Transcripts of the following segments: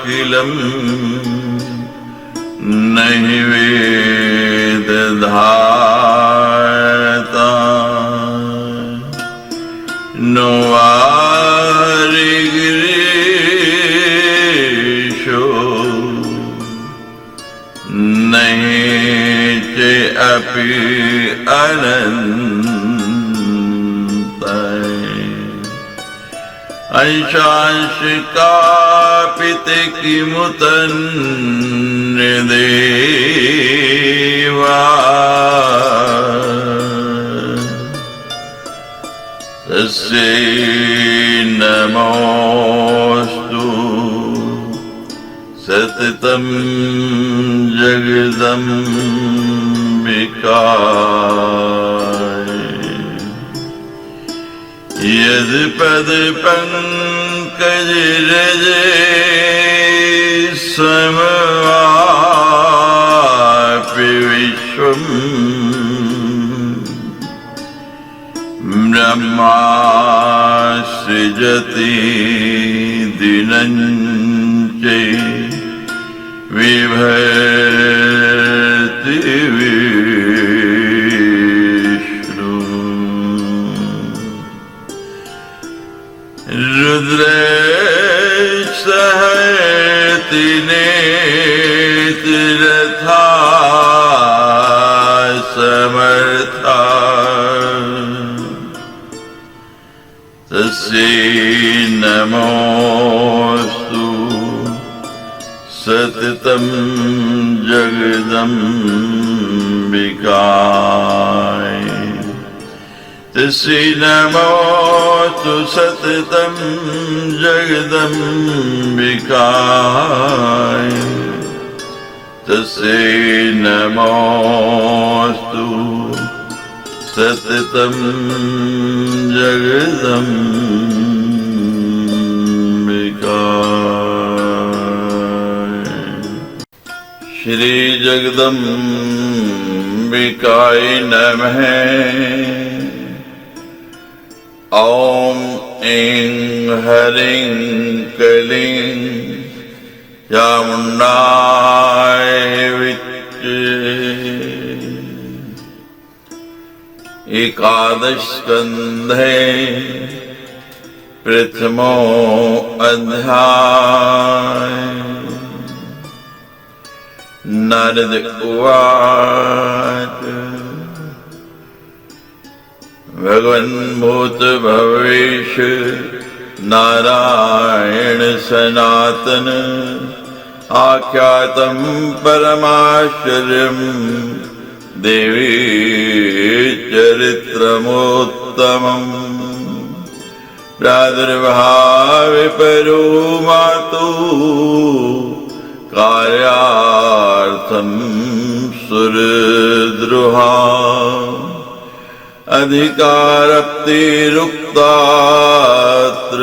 किलम नहि वेद धाता नो वारिगिरीशो नहीं चे अपि अनंत अंशांशिकापिते किमुतन्यदेवा तस्यै नमोऽस्तु सततं जगदम्बिकाय यद्पद पंकज रजे समवापि विश्वम् ब्रह्मा सृजति दिनं च विभर्ति विष्णु रुद्रैः सहति नेत्ररथा समर्था तस्यै नमोऽस्तु सततं जगदम्बिकाय तस्यै नमोऽस्तु सततं जगदम्बिकाय तस्यै नमोऽस्तु सततं जगदम्बिकाय श्री जगदम्बिकाय नमः। ॐ ऐं ह्रीं क्लीं चामुण्डाय विच्चे एकादश स्कन्धे प्रथमो अध्याय। नारद उवाच भगवन् भूत भवेश नारायण सनातन आख्यातं परमाश्चर्यम् देवी चरित्रमोत्तमम् प्रादुर्भावे परो मातु कार्यार्थं सुरद्रुहा अधिकारप्तिरुक्तात्र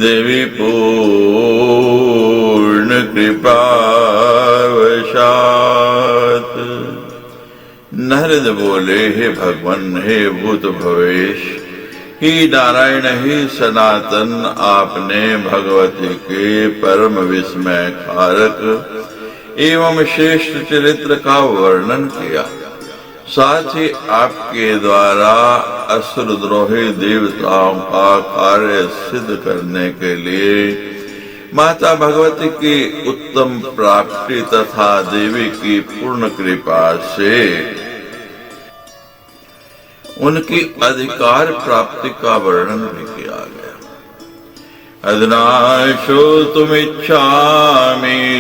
देवी पूर्ण कृपावशात्। नारद बोले, हे भगवान, हे भूत भवेश, ही नारायण ही सनातन, आपने भगवती के परम विस्मय कारक एवं श्रेष्ठ चरित्र का वर्णन किया। साथ ही आपके द्वारा असुरद्रोही देवताओं का कार्य सिद्ध करने के लिए माता भगवती की उत्तम प्राप्ति तथा देवी की पूर्ण कृपा से उनकी अधिकार प्राप्ति का वर्णन भी किया गया। अधुना श्रोतुमिच्छामि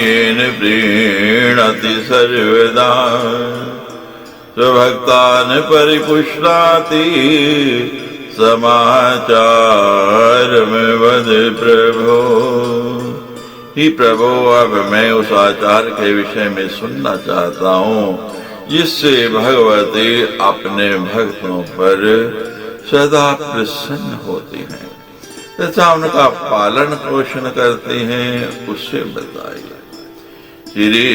येन प्रीणति सर्वदा स्वभक्तान् परिपुष्णाति समाचारं वद प्रभो। ही प्रभो, अब मैं उस आचार के विषय में सुनना चाहता हूँ जिससे भगवती अपने भक्तों पर सदा प्रसन्न होती हैं तथा उनका पालन पोषण करती हैं, उससे बताइए। श्री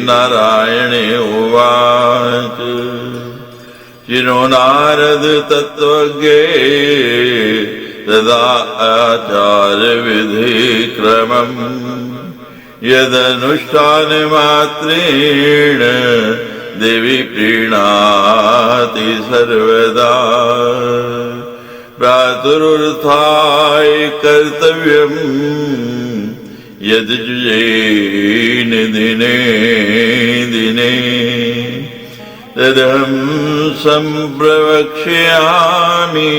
नारायण उवाच चिरो नारद तत्त्वज्ञे तदा आचार विधि क्रमम् यदनुष्ठानमात्रेण देवी प्रीणाति सर्वदा प्रातरुत्थाय कर्तव्यम् यद्युजेन दिने दिने तदहं संप्रवक्ष्यामि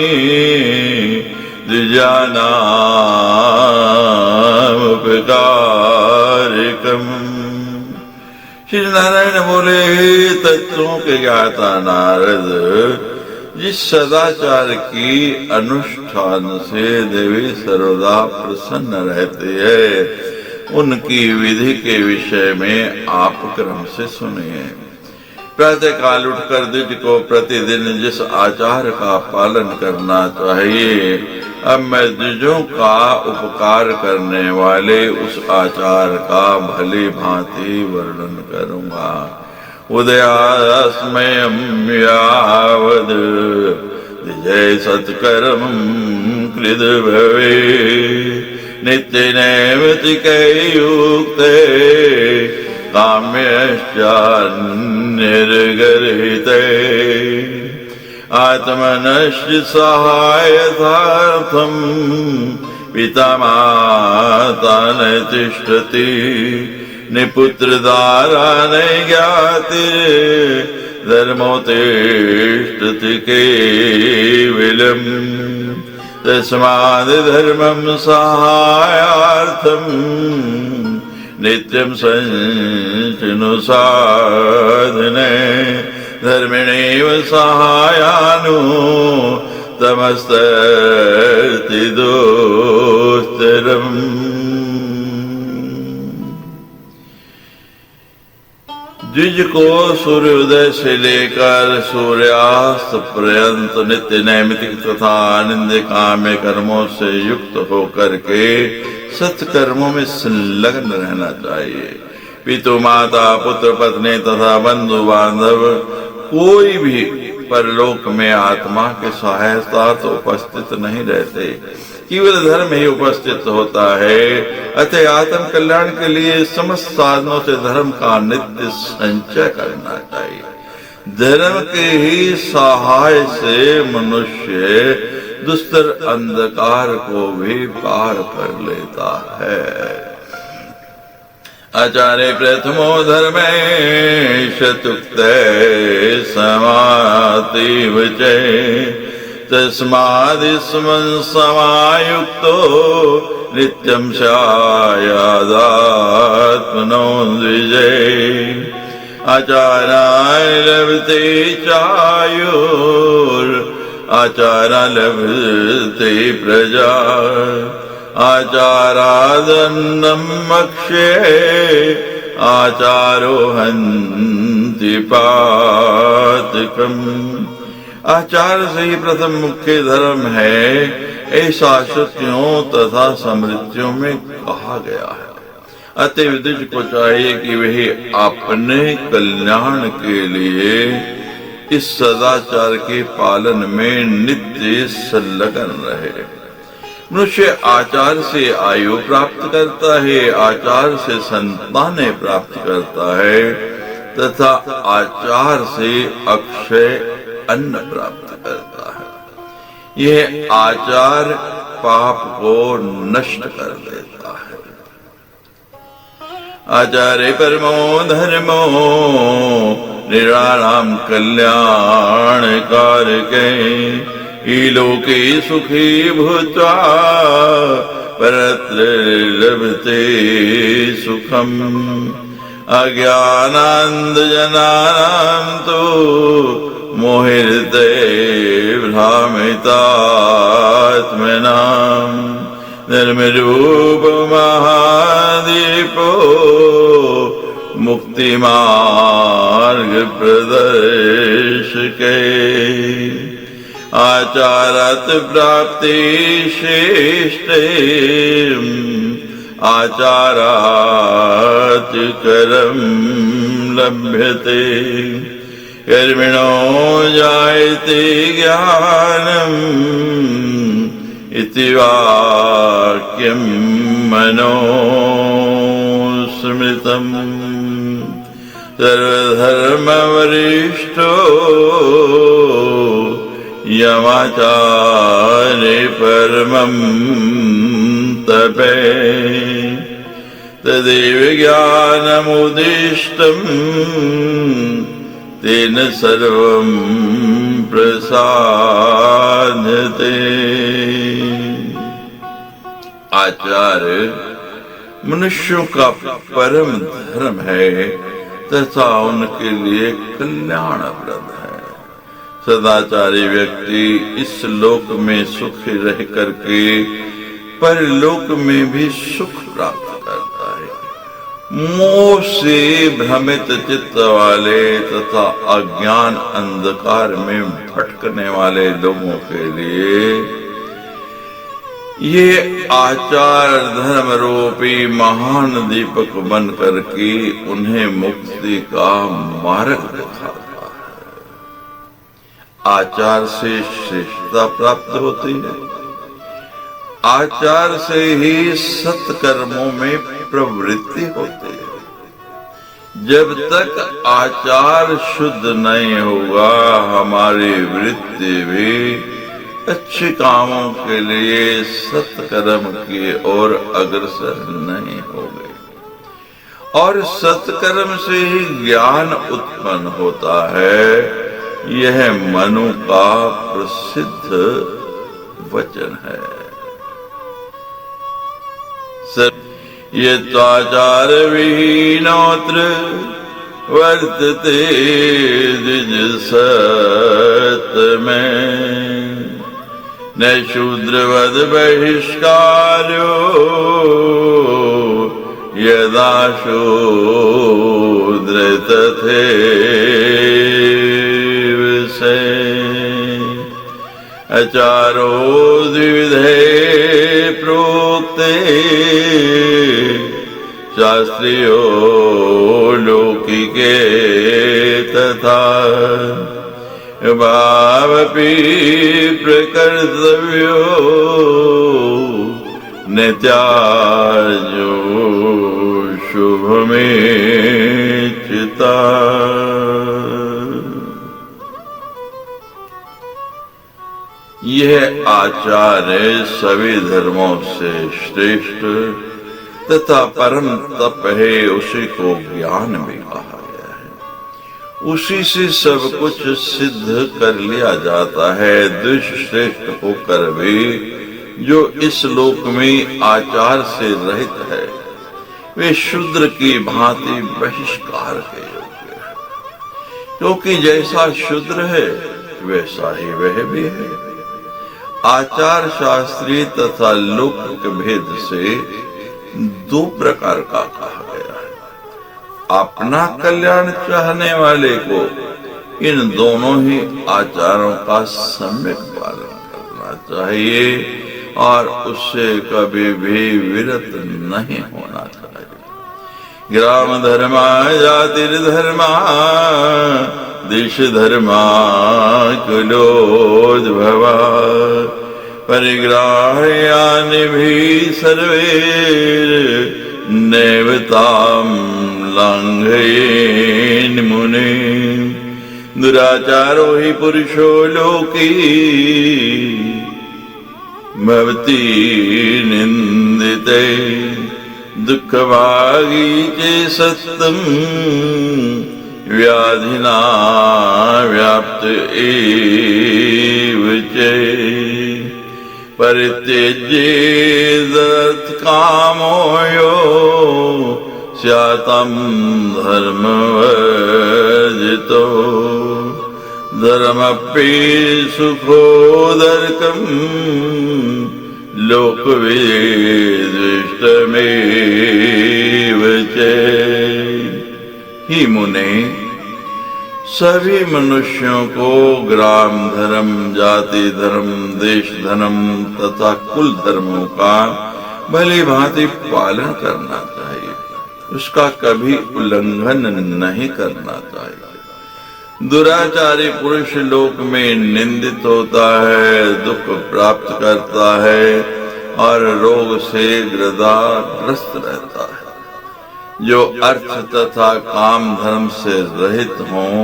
द्विजानामुपकारकम्। श्री नारायण बोले, तत्वों के ज्ञाता नारद जिस सदाचार की अनुष्ठान से देवी सर्वदा प्रसन्न रहती है, उनकी विधि के विषय में आप क्रम से सुनिए। प्रातः काल उठकर द्विज को प्रतिदिन जिस आचार का पालन करना चाहिए, अब मैं द्विजों का उपकार करने वाले उस आचार का भली भांति वर्णन करूंगा। उदयास्मयं यावद् द्विजय सत्कर्म कृद भवे नित्य नैमित्तिकैर्युक्ते काम्यश्चान्यर्गर्हिते आत्मनश्च सहायतार्थम् पिता माता न तिष्ठति निपुत्रदारा न ज्ञातिर्धर्मोत्तिष्ठति केवलम् तस्माद् धर्मं सहायार्थम् नित्यं सञ्चिनु साधने धर्मिणैव सहायानो तमस्तर्ति दोस्तरम्। द्विज को सूर्योदय से लेकर सूर्यास्त पर्यंत नित्य नैमित्तिक तथा आनंद काम्य कर्मों से युक्त होकर के सत्कर्मों में संलग्न रहना चाहिए। पितु माता पुत्र पत्नी तथा बंधु बांधव कोई भी परलोक में आत्मा के सहायता तो उपस्थित नहीं रहते, केवल धर्म ही उपस्थित होता है। अतः आत्म कल्याण के लिए समस्त साधनों से धर्म का नित्य संचय करना चाहिए। धर्म के ही सहाय से मनुष्य दुस्तर अंधकार को भी पार कर लेता है। आचार्य प्रथमो धर्मे शतुक्ते समातिव च तस्मादिस्मन् समायुक्तो नित्यं स्यायादात्मनो द्विजै आचाराय लभते चायुर् आचारा लभते प्रजा आचारादन्नम् अक्षये आचारो हन्ति पातकम्। आचार से ही प्रथम मुख्य धर्म है, ऐसा श्रुतियों तथा स्मृतियों में कहा गया है। अतः द्विज को चाहिए कि वह अपने कल्याण के लिए इस सदाचार के पालन में नित्य संलग्न रहे। मनुष्य आचार से आयु प्राप्त करता है, आचार से संतानें प्राप्त करता है तथा आचार से अक्षय अन्न प्राप्त करता है। यह आचार पाप को नष्ट कर देता है। आचार्य परमो धर्मो निराणाम कल्याण कारके लोके सुखी भूत्वा परत्र लभते सुखम अज्ञानान्धजनानां तो मोहिते भ्रामितात्मनां निर्मरूप महादीपो मुक्ति मार्ग प्रदर्शके आचारात् प्राप्ति श्रेष्ठे आचारात् करम लभ्यते कर्मिणो जायते ज्ञानम् इति वाक्यं मनुस्मृतम् सर्वधर्मवरिष्ठो यमाचार्य परमं तपे तदेव ज्ञानमुदिष्टं तेन सर्वं प्रसाद्यते। आचार्य मनुष्यों का परम धर्म है तथा उनके लिए कल्याणप्रद है। सदाचारी व्यक्ति इस लोक में सुखी रह करके परलोक में भी सुख प्राप्त करता है। मोह से भ्रमित चित्त वाले तथा अज्ञान अंधकार में भटकने वाले लोगों के लिए ये आचार धर्म रूपी महान दीपक बन करके उन्हें मुक्ति का मार्ग दिखाता है। आचार से श्रेष्ठता प्राप्त होती है। आचार से ही सत्कर्मों में प्रवृत्ति होती है। जब तक आचार शुद्ध नहीं होगा हमारी वृत्ति भी अच्छे कामों के लिए सत्कर्म की ओर अग्रसर नहीं होगी। और सत्कर्म से ही ज्ञान उत्पन्न होता है। यह मनु का प्रसिद्ध वचन है। ये त्वाचार विहीनोत्र वर्तते द्विज सत में न शूद्रवद बहिष्कार्यो यदा शूद्र तथैव से आचारो द्विविधे प्रोक्ते शास्त्रियो लौकिके तथा भावपि प्रकर्तव्यो न त्याजो शुभमेचिता। यह आचार सभी धर्मों से श्रेष्ठ तथा परम तप है। उसी को ज्ञान भी कहा गया है। उसी से सब कुछ सिद्ध कर लिया जाता है। द्विज श्रेष्ठ होकर भी जो इस लोक में आचार से रहित है वे शूद्र की भांति बहिष्कार के योग्य है। क्योंकि जैसा शूद्र है वैसा ही वह भी है। आचार शास्त्रीय तथा लौकिक भेद से दो प्रकार का कहा गया है। अपना कल्याण चाहने वाले को इन दोनों ही आचारों का सम्यक पालन करना चाहिए और उससे कभी भी विरत नहीं होना चाहिए। ग्राम धर्मा जातिर्धर्मा देश धर्मा कुलोद्भवा परिग्राह्यानि भी सर्वे नैवतां लंघयेन् मुने दुराचारो हि पुरुषो लोके भवति निंदिते दुःखभागी च सत्तम् व्याधिना व्याप्त एव च परित्यज्येत् कामो यो स्यातं धर्मवर्जितो धर्मप्ये सुखोदर्कम् लोकविदृष्टमेव च। ही मुने सभी मनुष्यों को ग्राम धर्म जाति धर्म देश धर्म तथा कुल धर्मों का भली भांति पालन करना चाहिए। उसका कभी उल्लंघन नहीं करना चाहिए। दुराचारी पुरुष लोक में निंदित होता है, दुख प्राप्त करता है और रोग से ग्रस्त रहता है। जो अर्थ तथा काम धर्म से रहित हों,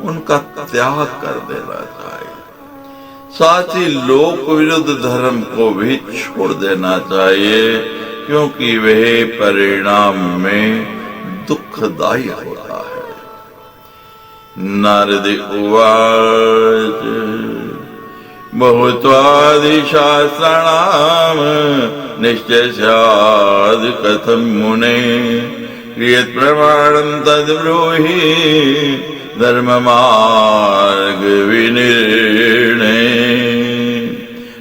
उनका त्याग कर देना चाहिए। साथ ही लोक विरुद्ध धर्म को भी छोड़ देना चाहिए, क्योंकि वह परिणाम में दुखदायी होता है। नारद उवाच बहुत्वादि शास्त्राणाम निश्चय स्याद् कथं मुने कियत् प्रमाणं तद् ब्रूहि धर्म मार्ग विनिर्णय।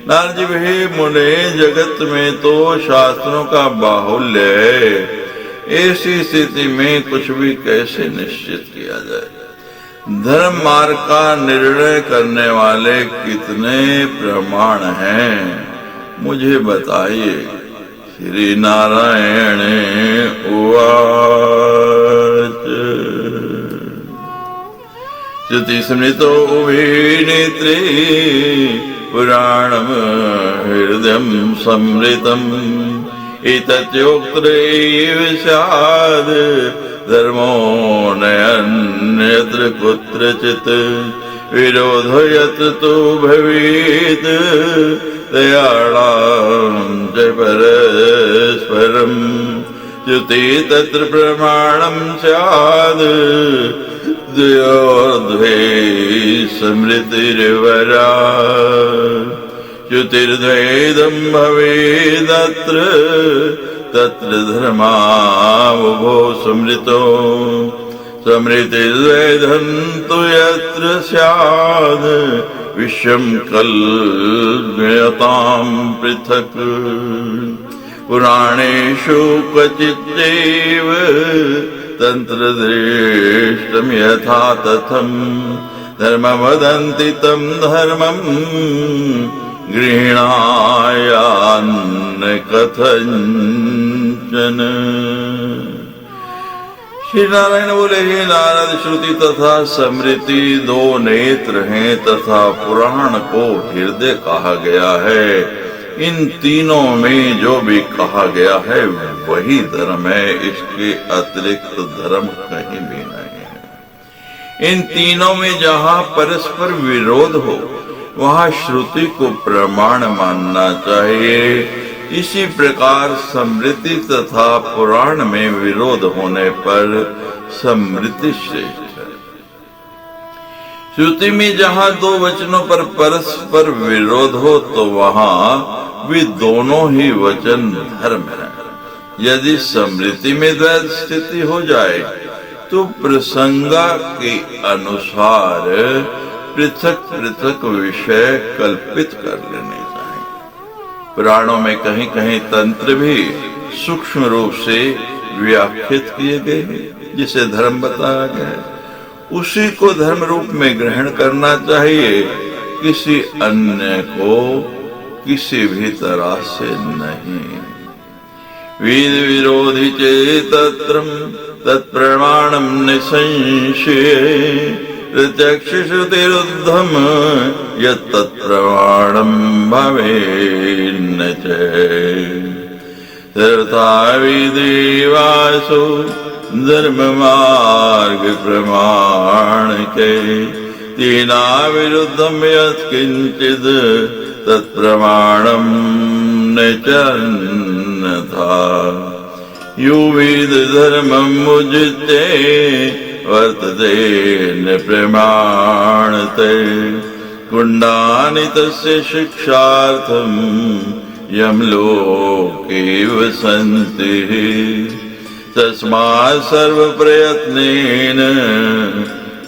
नारद जी, हे मुने, जगत में तो शास्त्रों का बाहुल्य है। ऐसी स्थिति में कुछ भी कैसे निश्चित किया जाए? धर्म मार्ग का निर्णय करने वाले कितने प्रमाण हैं, मुझे बताइए। श्री नारायण उवाच श्रुति स्मृतो उभयनेत्रे पुराणम हृदयं समृतम् एतद्योक्तैव स्याद् धर्मो नयन्यत्र कुत्रचित् विरोधो यत् तु भवेत् दयाळां च परस्परम् युति तत्र प्रमाणं स्याद् द्वयोर्द्वे स्मृतिर्वरा युतिर्द्वैदं भवेदत्र तत्र धर्मावुभो स्मृतो स्मृतिर्द्वैधं तु यत्र स्याद् विश्वं कल्प्यतां पृथक् पुराणेषु क्वचिच्चैव तन्त्रदृष्टं यथा तथं धर्मं वदन्ति तं धर्मं गृह्णायान्न कथंचन। श्री नारायण बोले, हे नारद, श्रुति तथा स्मृति दो नेत्र हैं तथा पुराण को हृदय कहा गया है। इन तीनों में जो भी कहा गया है वही धर्म है, इसके अतिरिक्त धर्म कहीं भी नहीं है। इन तीनों में जहाँ परस्पर विरोध हो वहाँ श्रुति को प्रमाण मानना चाहिए। इसी प्रकार स्मृति तथा पुराण में विरोध होने पर स्मृति श्रेष्ठ है। श्रुति में जहाँ दो वचनों पर परस्पर विरोध हो तो वहाँ वे दोनों ही वचन धर्म है। यदि स्मृति में द्वैत स्थिति हो जाए तो प्रसंगा के अनुसार पृथक पृथक विषय कल्पित कर लेने चाहिए। पुराणों में कहीं कहीं तंत्र भी सूक्ष्म रूप से व्याख्यात किए गए हैं, जिसे धर्म बताया गया है। उसी को धर्म रूप में ग्रहण करना चाहिए, किसी अन्य को किसी भी तरह से नहीं। वेद विरोधी चेतत्रम तत्प्रमाणम निसंशय प्रत्यक्ष श्रुतिरुद्धम यत्तत्प्रमाणं भवेन्न च। सर्वथा विदेवासु धर्म मार्ग प्रमाण के तेना विरुद्धं यत्किंचित् तत्प्रमाणं न चन्नथा। यो वेद धर्मं मुज्यते वर्तते न प्रमाणते कुंडानि तस्य शिक्षार्थं यमलोके वसन्ति। तस्मात् सर्वप्रयत्नेन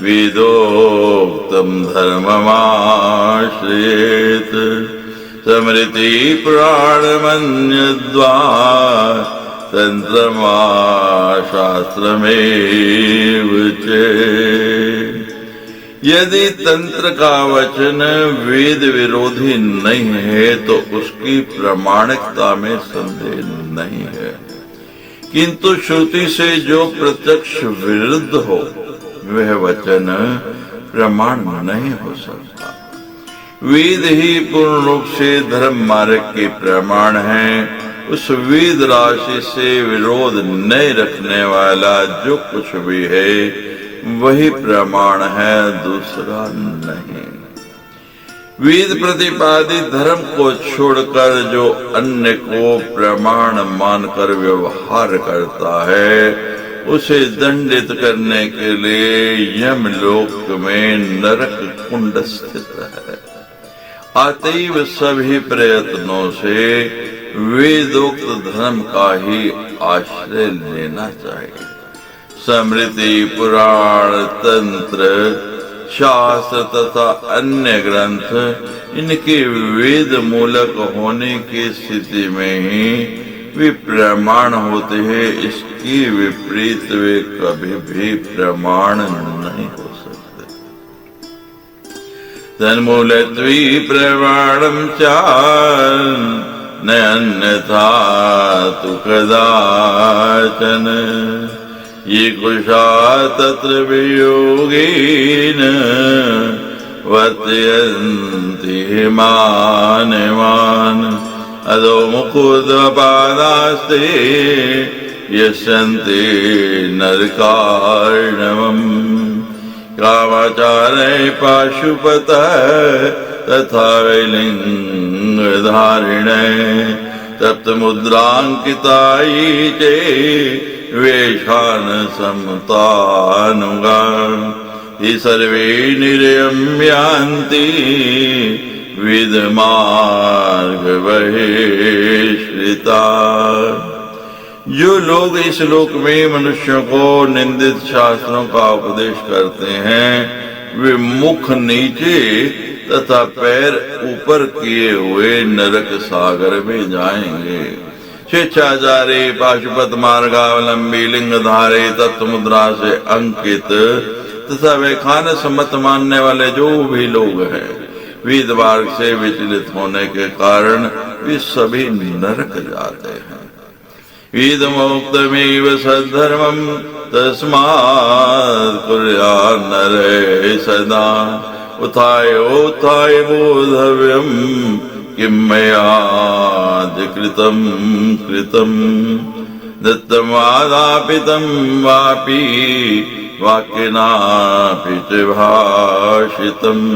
वेदोक्तं धर्ममाश्रयेत्। स्मृति पुराणमन्यद्वा तंत्रमा शास्त्रमेव चेत्। यदि तंत्र का वचन वेद विरोधी नहीं है तो उसकी प्रामाणिकता में संदेह नहीं है, किंतु श्रुति से जो प्रत्यक्ष विरुद्ध हो वह वचन प्रमाण नहीं हो सकता। वेद ही पूर्ण रूप से धर्म मार्ग के प्रमाण हैं। उस वेद राशि से विरोध नहीं रखने वाला जो कुछ भी है वही प्रमाण है, दूसरा नहीं। वेद प्रतिपादित धर्म को छोड़कर जो अन्य को प्रमाण मानकर व्यवहार करता है उसे दंडित करने के लिए यमलोक में नरक कुंड स्थित है। अतएव सभी प्रयत्नों से वेदोक्त धर्म का ही आश्रय लेना चाहिए। स्मृति, पुराण, तंत्र, शास्त्र तथा अन्य ग्रंथ इनके वेद मूलक होने की स्थिति में ही वे प्रमाण होते हैं। इसकी विपरीत वे कभी भी प्रमाण नहीं हो सकते। तन्मूलत्वी प्रमाणम च न अन्यथा तु कदाचन ये कुशा तत्र वियोगेन वर्तयन्ति मानवान् अदो मुकुदपादास्ते यस्यन्ते नरकार्णवम् कामाचारे पाशुपतः तथा लिंगधारिणे तप्त मुद्रांकितायी चे वेशान समतानुगा ये सर्वे निर्यम यान्ति विदमार्ग बहिश्रिता। जो लोग इस लोक में मनुष्यों को निंदित शास्त्रों का उपदेश करते हैं वे मुख नीचे तथा पैर ऊपर किए हुए नरक सागर में जाएंगे। स्वेच्छाचारी, पाशुपत मार्गावलंबी, लिंगधारी, तत्व मुद्रा से अंकित तथा वैखान सम्मत मानने वाले जो भी लोग हैं वेद मार्ग से विचलित होने के कारण वे सभी नरक जाते हैं। वेद मुक्तमेव सद्धर्मं तस्मात् कुर्यात् नरः सदा उत्थाय बोधव्यम किं मयाधिकृतं कृतं दत्तमादापितं वापि वाक्येनापि च भाषितम्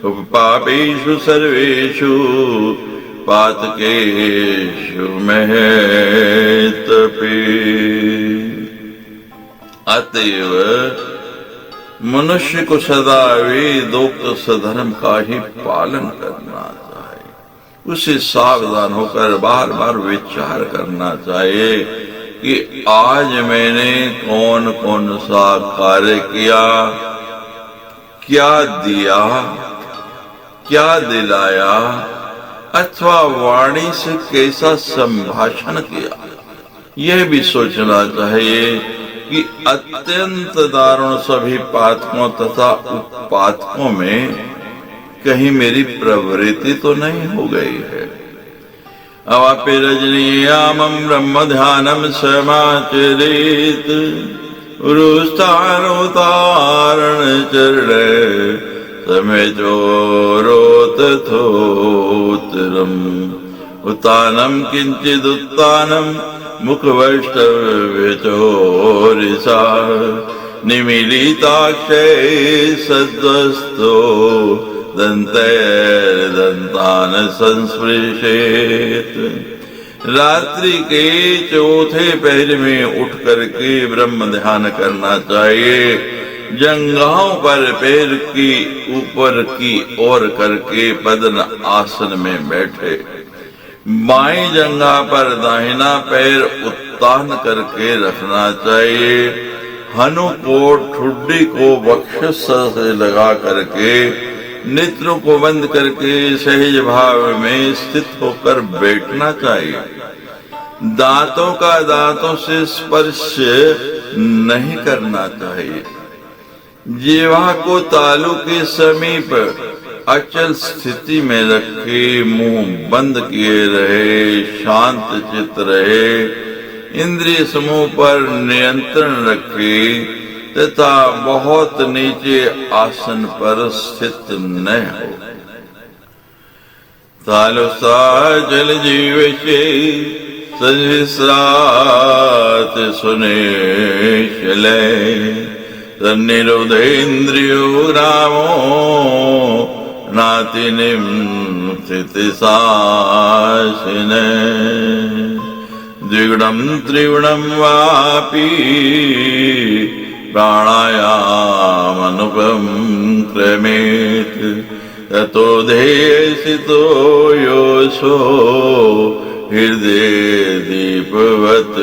उपपापेषु सर्वेषु पातकेषु महेतपि। अतएव मनुष्य को सदा वेदोक्त सधर्म का ही पालन करना चाहिए। उसे सावधान होकर बार बार विचार करना चाहिए कि आज मैंने कौन कौन सा कार्य किया, क्या दिया, क्या दिलाया अथवा वाणी से कैसा संभाषण किया। यह भी सोचना चाहिए कि अत्यंत दारुण सभी पातकों तथा उत्पातकों में कहीं मेरी प्रवृत्ति तो नहीं हो गई है। अवापि रजनीयामं ब्रह्म ध्यानम समाचरेत उरुस्थानोतारण चरण समय चोरोत थोतरम उत्तानम किंचिदुत्तानम मुखवैष्टव्य चोरिसा निमीलिताक्षे सद्वस्तो दंतान संस्पृशेत। रात्रि के चौथे पहर में उठ करके ब्रह्म ध्यान करना चाहिए। जंघाओं पर पैर की ऊपर की ओर करके पद्म आसन में बैठे। बाएं जंघा पर दाहिना पैर उत्तान करके रखना चाहिए। हनु को ठुड्डी को वक्षस्थ से लगा करके नेत्रों को बंद करके सहज भाव में स्थित होकर बैठना चाहिए। दांतों का दांतों से स्पर्श नहीं करना चाहिए। जीवा को तालू के समीप अचल स्थिति में रखे, मुंह बंद किए रहे, शांत चित्त रहे, इंद्रिय समूह पर नियंत्रण रखे, तथा बहुत नीचे आसन पर स्थित न हो। तालुसा जल जीव से सहस्रात सुने चले, तन्निरुधेन्द्रियो रामो नातिनिम स्थितिशासिने। द्विगुणं त्रिगुणं वापि प्राणायामनुपम क्रमेत, ततो ध्येयसितो योऽसो हृदय दीपवत्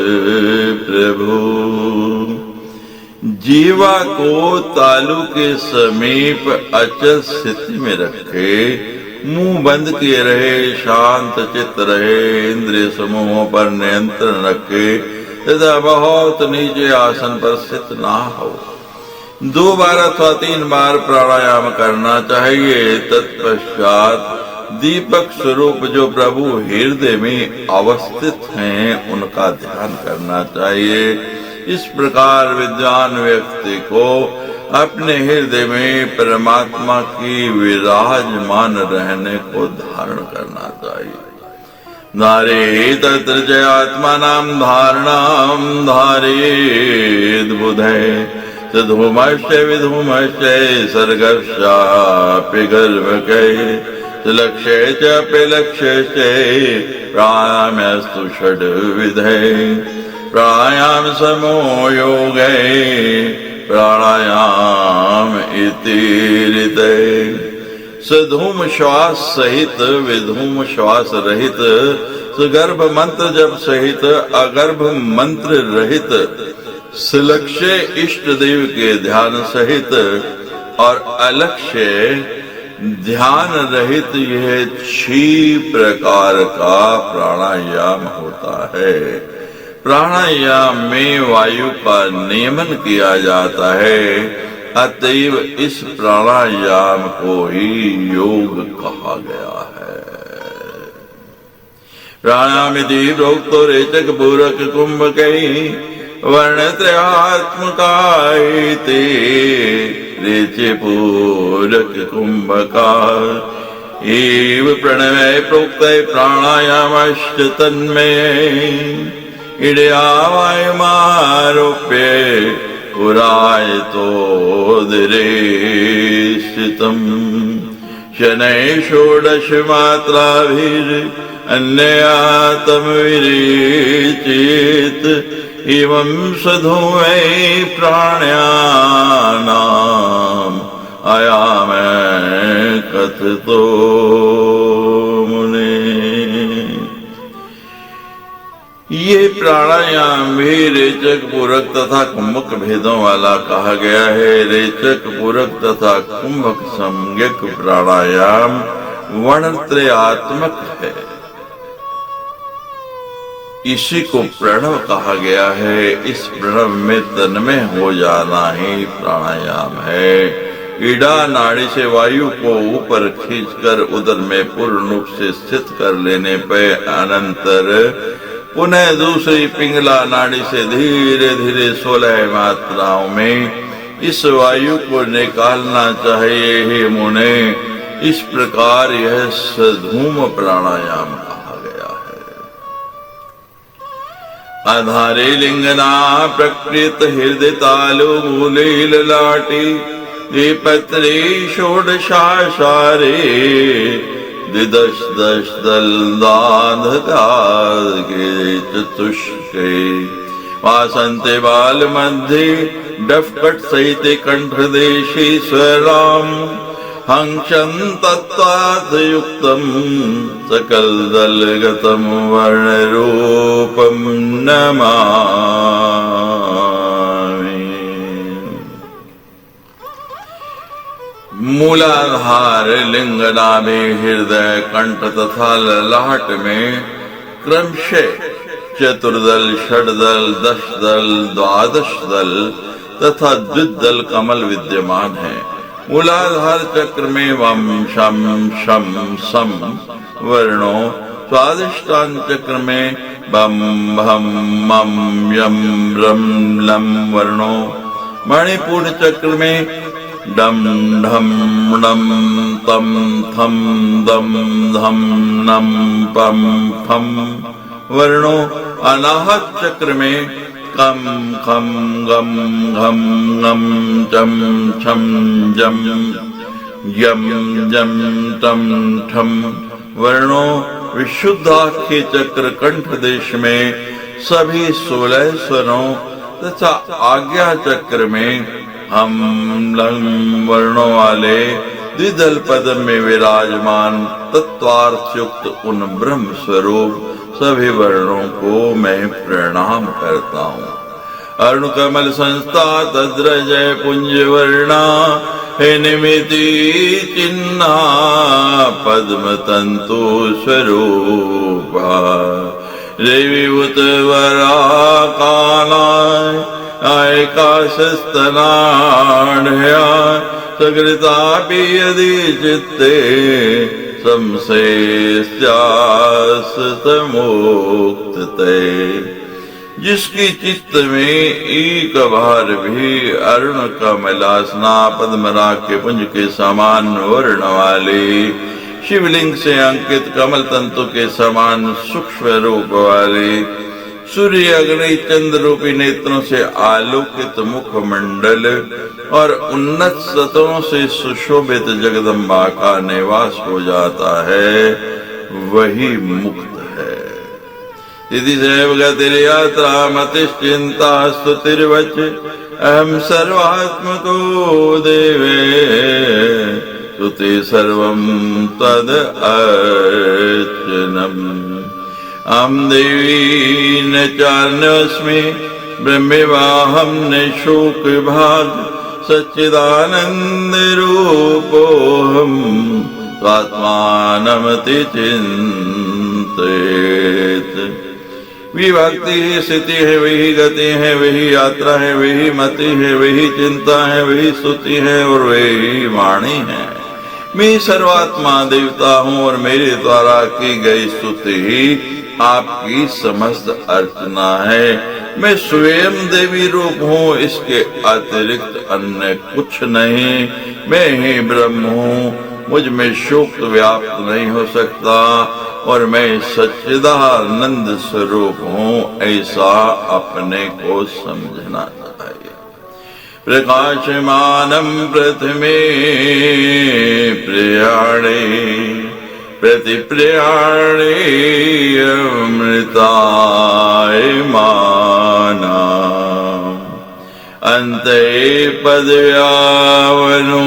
प्रभु। जीवा को तालु के समीप अचल स्थिति में रखे, मुंह बंद किए रहे, शांत चित्त रहे, इंद्रिय समूहों पर नियंत्रण रखे तथा बहुत नीचे आसन पर स्थित ना हो। 2 बार अथवा 3 बार प्राणायाम करना चाहिए। तत्पश्चात दीपक स्वरूप जो प्रभु हृदय में अवस्थित हैं उनका ध्यान करना चाहिए। इस प्रकार विद्वान व्यक्ति को अपने हृदय में परमात्मा की विराजमान रहने को धारण करना चाहिए। धारे तत्र च आत्मानां धारणां धारेद बुधे, धूमश्च विधूमश्च सर्गश्चापि गर्भके, लक्ष्ये चापि लक्ष्यश्च प्राणायामस्तु षड्विधे। प्राणायाम समो योगे प्राणायाम इति ऋते। सधूम श्वास सहित विधूम श्वास रहित, सुगर्भ मंत्र जप सहित अगर्भ मंत्र रहित, सुलक्ष्य इष्ट देव के ध्यान सहित और अलक्ष्य ध्यान रहित यह 6 प्रकार का प्राणायाम होता है। प्राणायाम में वायु का नियमन किया जाता है, अतएव इस प्राणायाम को ही योग कहा गया है। प्राणायामिति प्रोक्तो रेचक पूरक कुंभकै, वर्णत्रयात्मकायते रेचे पूरक कुंभकार। एव प्रणवे प्रोक्ते प्राणायामश्च तन्मये, इड्यावायुमारोप्य पुरायतोदरे स्थितम्। शनैः 16 मात्राभिरन्यातमविरेचेत्, एवं सधूमे प्राणायाम आयामे कथितो मुने। ये प्राणायाम भी रेचक पूरक तथा कुंभक भेदों वाला कहा गया है। रेचक पूरक तथा कुंभक सम्यक प्राणायाम वर्णत्रयात्मक है। इसी को प्रणव कहा गया है। इस प्रणव में तन्मय हो जाना ही प्राणायाम है। ईडा नाड़ी से वायु को ऊपर खींचकर उदर में पूर्ण रूप से स्थित कर लेने पर अनंतर पुनः दूसरी पिंगला नाड़ी से धीरे धीरे 16 मात्राओं में इस वायु को निकालना चाहिए। हे मुने, इस प्रकार यह सधूम प्राणायाम कहा गया है। आधारे लिंगना प्रकृत हृदय तालु मूले ललाटी, पत्रे षोडशाशारे द्विदश दश दलदाधकागे चतुष्के। वासन्ते बाल मध्ये डफकट सहित कंठ देशी स्वराम, हंक्षं तत्वाथ युक्तम सकल दलगतम वर्ण रूपम नमामि। मूलाधार लिंग नाभि हृदय कंठ तथा ललाट में क्रमशः चतुर्दल षडदल 10 दल 12 दल तथा द्विदल कमल विद्यमान है। मूलाधार चक्र में वम शम शम सम वर्णों, स्वादिष्टान चक्र में बम भम मम यम रम लम वर्णों, मणिपुर चक्र में डम ढम डम तम थम दम धम नम पम फम। वर्णों अनाहत चक्र में कम खम गम घम ngम चम छम जम यम जम तम ठम। वर्णों विशुद्धाख्य चक्र कंठ देश में सभी 16 स्वरों तथा आज्ञा चक्र में हम लंग वर्णों वाले द्विदल पद में विराजमान तत्वार्थ युक्त उन ब्रह्म स्वरूप सभी वर्णों को मैं प्रणाम करता हूँ। अरुण कमल संस्था तद्रजय पुंज वर्णा हे निमिति चिन्हा पद्म तंतु स्वरूपा। देवी उत वरा कालाय आयकाशस्तनाढ्या सकृतापि यदि चित्ते संशयस्यास्तमुक्तते। जिसकी चित्त में एक बार भी अरुण कमलासना पद्मराग के पुंज के समान वर्ण वाले शिवलिंग से अंकित कमल तंतु के समान सूक्ष्म रूप वाले सूर्य अग्नि चंद्र रूपी नेत्रों से आलोकित मुखमंडल और उन्नत सतहों से सुशोभित जगदम्बा का निवास हो जाता है, वही मुक्त है। यदि सैव गतिर्यात्रा मतिश्चिंता स्तुतिर्वच अहम सर्वात्मको देवे स्तुति सर्वं तद अर्चनम्। अहम देवी न चान्योस्मि ब्रह्मेवाहम न शोक भाग सच्चिदानंद रूपोऽहम् स्वात्मानमति चिंतेत। विभक्ति ही स्थिति है, वही गति है, वही यात्रा है, वही मति है, वही चिंता है, वही स्तुति है और वही वाणी है। मैं सर्वात्मा देवता हूँ और मेरे द्वारा की गई स्तुति ही आपकी समस्त अर्चना है। मैं स्वयं देवी रूप हूँ, इसके अतिरिक्त अन्य कुछ नहीं। मैं ही ब्रह्म हूँ, मुझ में शोक व्याप्त नहीं हो सकता और मैं सच्चिदानंद स्वरूप हूँ, ऐसा अपने को समझना चाहिए। प्रकाशमानं प्रथमे प्रयाणे प्रतिप्रयाणे अमृतायमाना अन्ते पदव्यावनो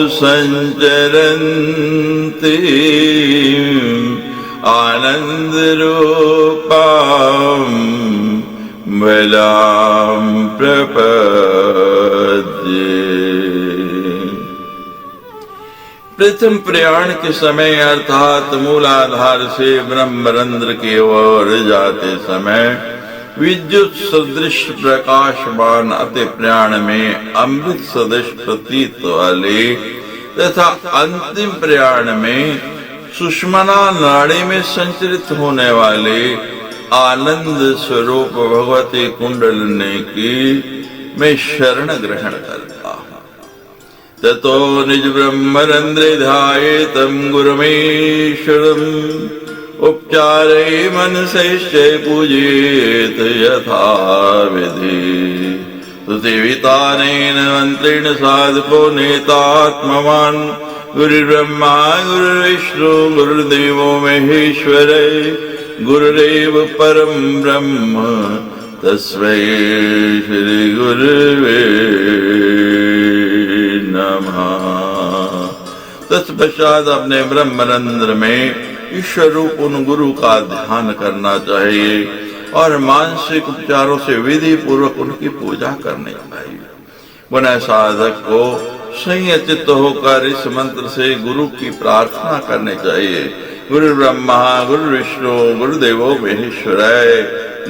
संचरन्ति आनन्दरूपां बलां प्रपद्ये। प्रथम प्रयाण के समय अर्थात मूलाधार से ब्रह्मरंध्र की ओर जाते समय विद्युत सदृश प्रकाशमान अति प्रयाण में अमृत सदृश प्रतीत वाले तथा अंतिम प्रयाण में सुषमना नाड़ी में संचरित होने वाले आनंद स्वरूप भगवती कुंडलिनी की मैं शरण ग्रहण करता हूँ। ततो निज ब्रह्मरंध्रे ध्यायेतं गुरुमीश्वरम् उपचारे मनसैश्च पूजेत यथा विधि। स्तुतिवितानेन मंत्रेण साधको नेतात्मवान् गुरुर्ब्रह्मा गुरुर्विष्णु गुरुर्देवो महेश्वर गुरुरेव परम ब्रह्म तस्मै श्री गुरुवे नमः। तत्पश्चात अपने ब्रह्मरंध्र में ईश्वर रूप उन गुरु का ध्यान करना चाहिए और मानसिक उपचारों से विधि पूर्वक उनकी पूजा करनी चाहिए। पुनः साधक को संयचित होकर इस मंत्र से गुरु की प्रार्थना करनी चाहिए। गुरु ब्रह्मा गुरु विष्णु गुरुदेवो महेश्वराय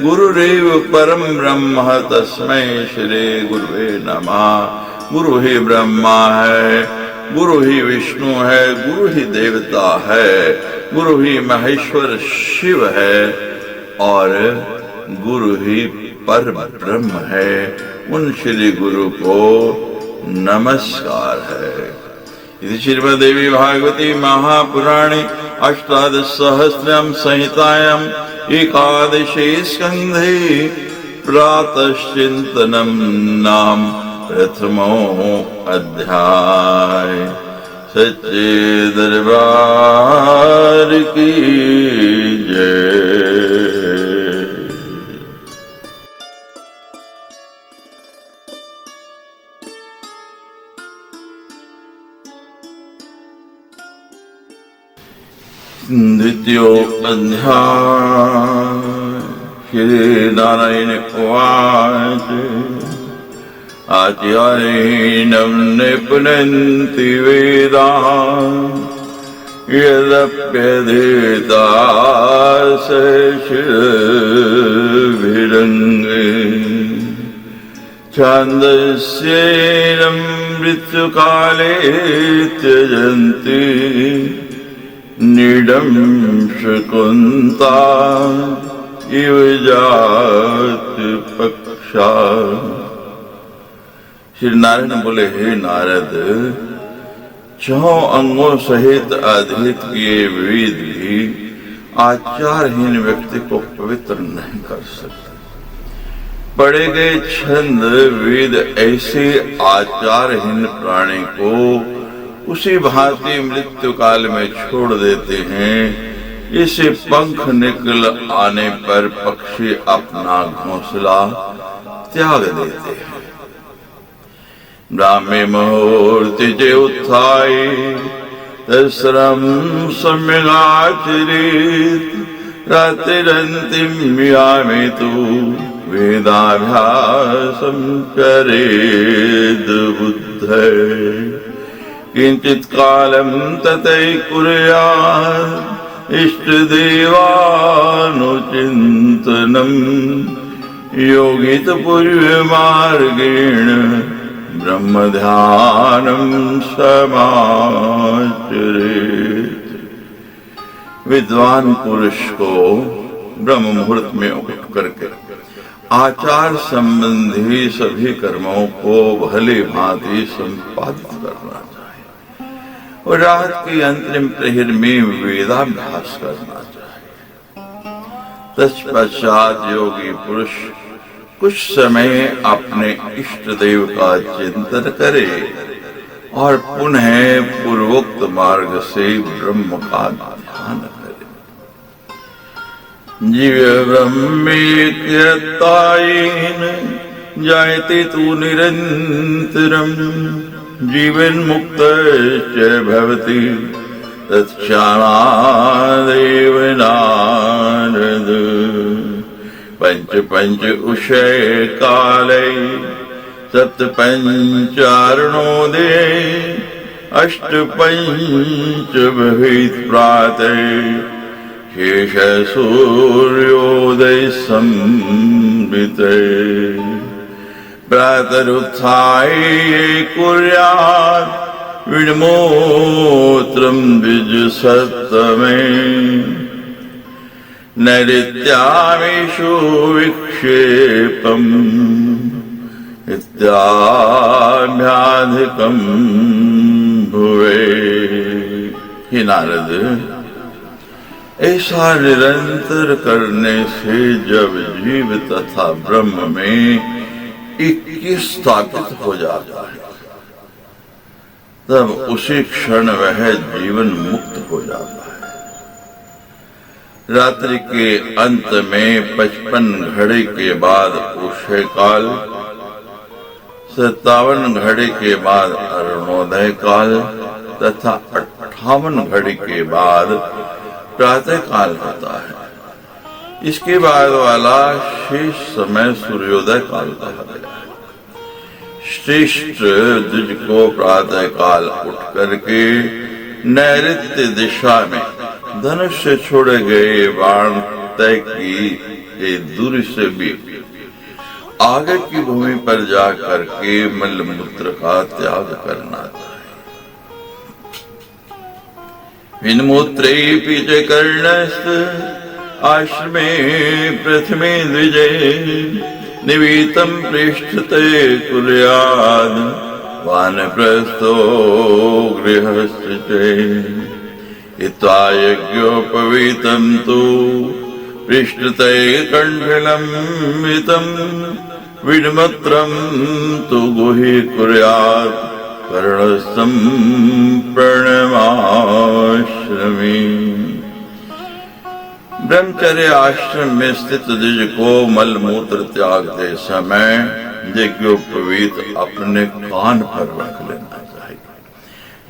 गुरुरेव परम ब्रह्म तस्मै श्री गुरुवे नमः। गुरु ही ब्रह्मा है, गुरु ही विष्णु है, गुरु ही देवता है, गुरु ही महेश्वर शिव है और गुरु ही पर ब्रह्म है, उन श्री गुरु को नमस्कार है। इति श्रीमद्देवी भागवती महापुराणे अष्टादशसहस्रम संहितायाम् एकादशे स्कन्धे प्रातश्चिन्तनं नाम प्रथमो अध्याय। सच्चे दरबार की जय। द्वितीयो अध्याय। श्री नारायण उवाच। आचार्येणं निपुनन्ति वेदान् यदप्यधीताः शिरभिरङ्गे छान्दस्येनं मृत्युकाले त्यजन्ति नीडं शकुन्ता इव जाति पक्षा। श्री नारायण बोले, हे नारद, छहों अंगों सहित अधीत किए वेद भी आचारहीन व्यक्ति को पवित्र नहीं कर सकते। पढ़े गए छंद वेद ऐसे आचारहीन प्राणी को उसी भांति मृत्यु काल में छोड़ देते हैं, इसे पंख निकल आने पर पक्षी अपना घोंसला त्याग देते हैं। ब्राह्मे मुहूर्ते च उत्थाय तस्रं सम्यगाचरेत् रात्रिरन्तिं यामेतु वेदाभ्यासं करेद् बुद्धै किंचित् कालं ततैकुर्यात् इष्टदेवानुचिन्तनम् योगितपूर्वमार्गेण ब्रह्मध्यानं समाचरेत्। विद्वान पुरुष को ब्रह्म मुहूर्त में उठ करके आचार संबंधी सभी कर्मों को भली भांति संपादित करना चाहिए और रात की अंतिम प्रहर में वेदाभ्यास करना चाहिए। तत्पश्चात योगी पुरुष कुछ समय अपने इष्ट देव का चिंतन करे और पुनः पूर्वोक्त मार्ग से ब्रह्म का ध्यान करे। जीव ब्रह्मेत्यतायेन जायते तु निरन्तरं जीवन मुक्त च भवति तत्क्षणादेव नारद। पंच पंच उषय काले सप्त पंचारणोदे अष्ट पंच भवेत् प्रातः शेष सूर्योदय संविते। प्रातरुत्थाय कुर्यात् विड्मूत्रं द्विजसप्तमे नैऋत्यामेषु विक्षेपम् इत्याभ्याधिकं भुवे। हे नारद, ऐसा निरंतर करने से जब जीव तथा ब्रह्म में ऐक्य स्थापित हो जाता है, तब उसी क्षण वह जीवन मुक्त हो जाता है। रात्रि के अंत में 55 घड़ी के बाद उषय काल, 57 घड़ी के बाद अरुणोदय काल तथा 58 घड़ी के बाद प्रातः काल होता है। इसके बाद वाला शेष समय सूर्योदय काल कहा गया है। श्रेष्ठ द्विज को प्रातः काल उठ करके नैऋत्य दिशा में धनुष से छोड़े गए बाण तय की दूरी से भी आगे की भूमि पर जा करके मल मूत्र का त्याग करना चाहिए। विन्मूत्रेऽपि च कर्णस्थ आश्रमे प्रथमे द्विजे निवीतं पृष्ठते कुर्याद् वानप्रस्थो गृहस्य इत्वा यज्ञोपवीतं तु पृष्ठते कण्ठिलम्बितं विड्मत्रं तु गुहि कुर्यात् कर्णस्थं प्रणमाश्रमी। ब्रह्मचर्य आश्रम में स्थित द्विज को मल मूत्र त्यागते समय यज्ञोपवीत अपने कान पर रख लेना चाहिए।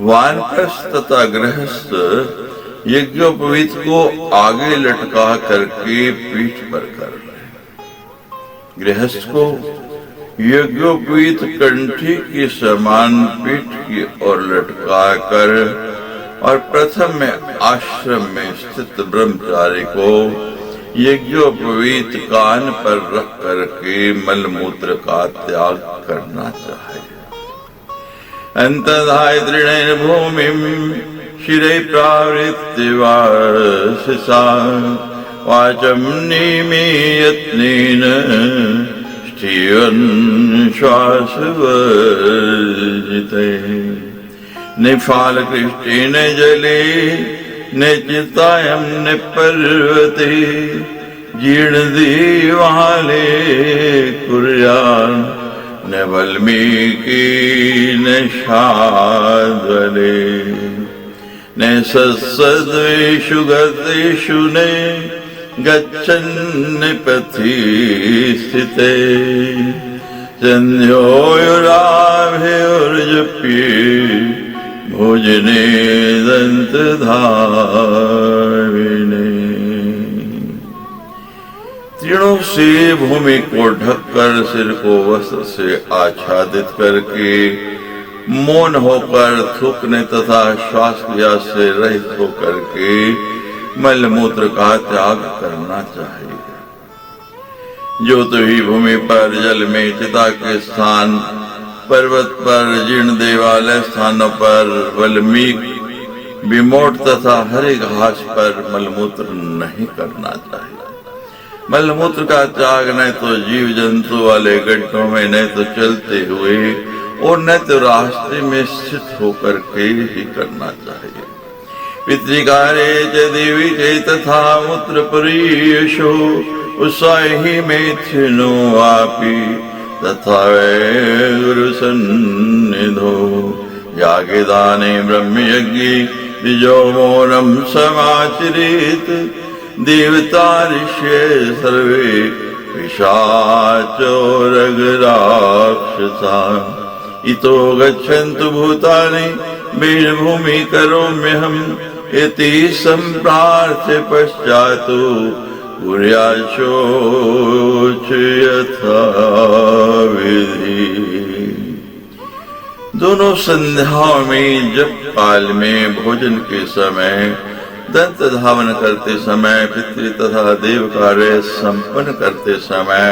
वानप्रस्थ तथा गृहस्थ यज्ञोपवीत को आगे लटका करके पीठ पर कर रहे। गृहस्थ को यज्ञोपवीत कंठी की समान पीठ की ओर लटका कर और प्रथम में आश्रम में स्थित ब्रह्मचारी को यज्ञोपवीत कान पर रख करके मलमूत्र का त्याग करना चाहिए। अंतधाय दृढ़ भूमि शिरे प्रावृत्ति वासिसा वाचम निमीयत्नेन स्थियन् श्वासवर्जिते निफाल कृष्टेन जले न चितायं न पर्वते जीर्ण दीवाले कुर्यान् न वल्मीकी न शाद्वले न सत्सद्वेषु गतेषु न गच्छन् पथि स्थिते सन्ध्योयुराभ्योर्जप्ये भोजने दंतधारिणे। तीनों से भूमि को ढककर सिर को वस्त्र से आच्छादित करके मौन होकर थूकने तथा श्वास क्रिया से रहित होकर के मल मूत्र का त्याग करना चाहिए। जो तो ही भूमि पर जल में चिता के स्थान पर्वत पर जीर्ण देवालय स्थानों पर वल्मीक विमोट तथा हरे घास पर मलमूत्र नहीं करना चाहिए। मलमूत्र का त्याग न तो जीव जंतु वाले गड्ढों में न तो चलते हुए और न तो रास्ते में स्थित होकर के ही करना चाहिए। पितृकारे च देवी च तथा मूत्र परीयशो उत्साही मेथिनो वापि तथा गुरु सन्निधो यागे दाने ब्रह्मयज्ञे द्विजो मौनम समाचरेत् देवता ऋषये सर्वे पिशाचो रगराक्षसा इतो गच्छन्तु भूतानि बीजभूमि करोम्यहम् इति सम्प्रार्थ्य पश्चात् कुर्याशोच यथा विधि। दोनों संध्याओं में जप काल में भोजन के समय दंत धावन करते समय पितृ तथा देव कार्य संपन्न करते समय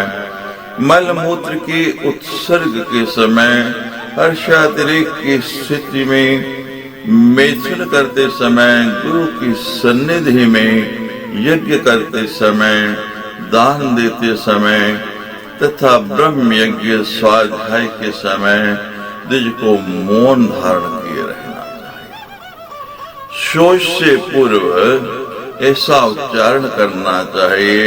मल मूत्र के उत्सर्ग के समय हर्षातिरेक की स्थिति में मैथुन करते समय गुरु की सन्निधि में यज्ञ करते समय दान देते समय तथा ब्रह्म यज्ञ स्वाध्याय के समय द्विज को मौन धारण किए रहना चाहिए। शोच से पूर्व ऐसा उच्चारण करना चाहिए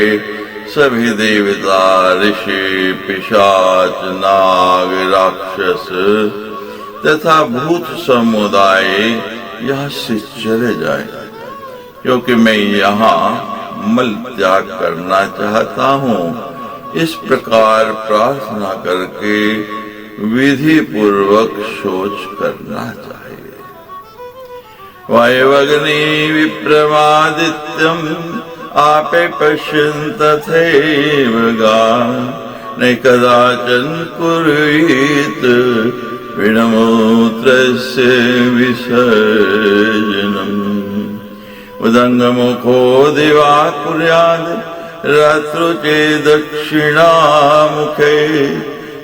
सभी देवता ऋषि पिशाच नाग राक्षस तथा भूत समुदाय यहाँ से चले जाए क्योंकि मैं यहाँ मल त्याग करना चाहता हूँ। इस प्रकार प्रार्थना करके विधि पूर्वक शोच करना चाहिए। वायुवग्नि विप्रमादित्यम आपे पश्यन् तथैव गा न कदाचन कुर्वीत विणमूत्रस्य विसर्जनम् उदङ्गमुखो दिवा कुर्यात् रात्रौ च दक्षिणामुखे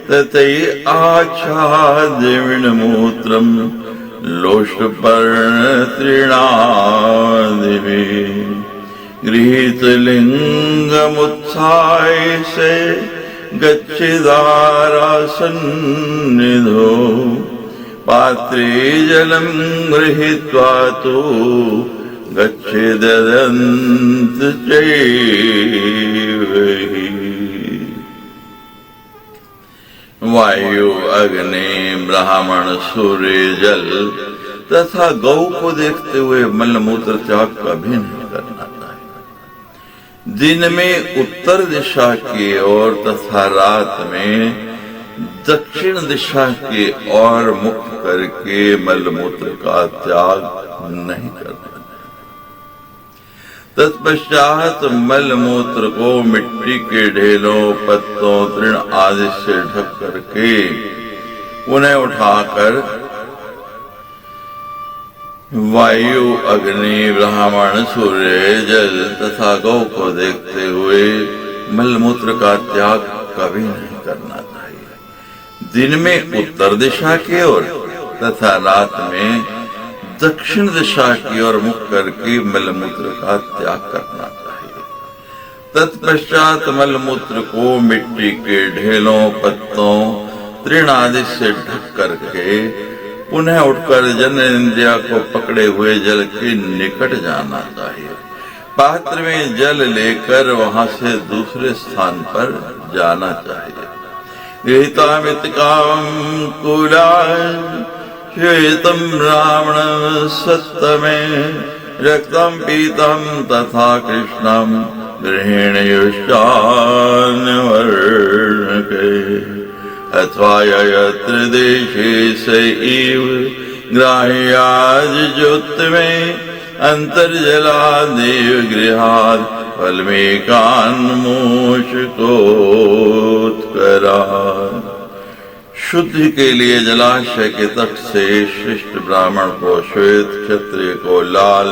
ततै आच्छाद्य विणमूत्रम् लोष्टपर्णतृणादिभिः गृहीत लिंगमुत्थाय से गच्छेदारासन्निधौ पात्रे जलं गृहीत्वा तु गच्छेदन्तचैव हि। वायु, अग्नि, ब्राह्मण, सूर्य, जल तथा गौ को देखते हुए मलमूत्र त्याग कभी नहीं करना चाहिए। दिन में उत्तर दिशा की ओर तथा रात में दक्षिण दिशा की ओर मुख करके मलमूत्र का त्याग नहीं करना। तत्पश्चात मलमूत्र को मिट्टी के ढेलों, पत्तों, तृण आदि से ढक करके उन्हें उठाकर वायु, अग्नि, ब्राह्मण, सूर्य, जल तथा गौ को देखते हुए मलमूत्र का त्याग कभी नहीं करना चाहिए। दिन में उत्तर दिशा की ओर तथा रात में दक्षिण दिशा की ओर मुख करके मलमूत्र का त्याग करना चाहिए। तत्पश्चात मलमूत्र को मिट्टी के ढेलों, पत्तों, तृण आदि से ढक करके पुनः उठकर जननेंद्रिया को पकड़े हुए जल के निकट जाना चाहिए। पात्र में जल लेकर वहां से दूसरे स्थान पर जाना चाहिए। गृहीतामितिकां कुलाय श्वेतं ब्राह्मण सत्तमे रक्तं पीतं तथा कृष्णं गृहीणयुश्चान्वर्णके अथवा यत्र देशे स इव ग्राह्याज्योतिमे अंतर्जलादेव गृहात् फलमेकान्मूषकोत्करात्। शुद्धि के लिए जलाशय के तट से श्रेष्ठ ब्राह्मण को श्वेत, क्षत्रिय को लाल,